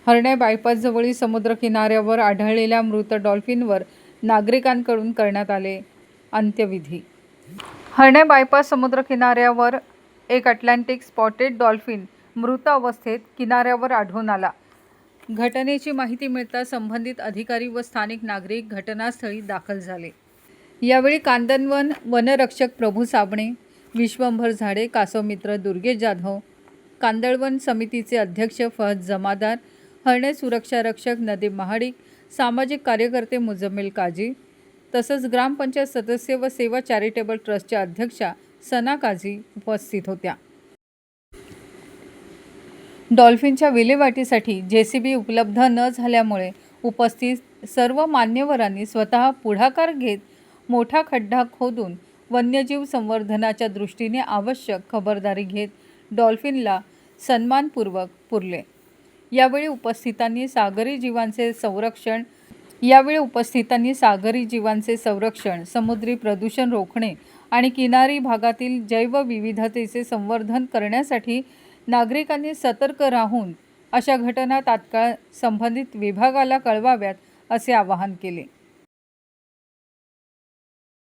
हर्णे बायपासजवळील समुद्रकिनाऱ्यावर आढळलेल्या मृत डॉल्फिनवर नागरिकांकडून करण्यात आले अंत्यविधी. हर्णे बायपास समुद्रकिनाऱ्यावर एक अटलांटिक स्पॉटेड डॉल्फिन मृत अवस्थेत किनाऱ्यावर आढळून आला. घटनेची माहिती मिळताच संबंधित अधिकारी व स्थानिक नागरिक घटनास्थळी दाखल झाले. यावेळी कांदनवन वनरक्षक प्रभू साबणे, विश्वंभर झाडे, कासवमित्र दुर्गेश जाधव, कांदळवन समितीचे अध्यक्ष फहद जमादार, हर्णे सुरक्षा रक्षक नदीम महाडिक, सामाजिक कार्यकर्ते मुजम्मिल काजी तसंच ग्रामपंचायत सदस्य व सेवा चॅरिटेबल ट्रस्टच्या अध्यक्षा सना काझी उपस्थित होत्या. डॉल्फिनच्या विल्हेवाटीसाठी जेसीबी उपलब्ध न झाल्यामुळे उपस्थित सर्व मान्यवरांनी स्वतः पुढाकार घेत मोठा खड्डा खोदून वन्यजीव संवर्धनाच्या दृष्टीने आवश्यक खबरदारी घेत डॉल्फिनला सन्मानपूर्वक पुरले. यावेळी उपस्थितांनी सागरी जीवांचे संरक्षण, समुद्री प्रदूषण रोखणे आणि किनारी भागातील जैवविविधतेचे संवर्धन करण्यासाठी नागरिकांनी सतर्क राहून अशा घटना तात्काळ संबंधित विभागाला कळवाव्यात असे आवाहन केले.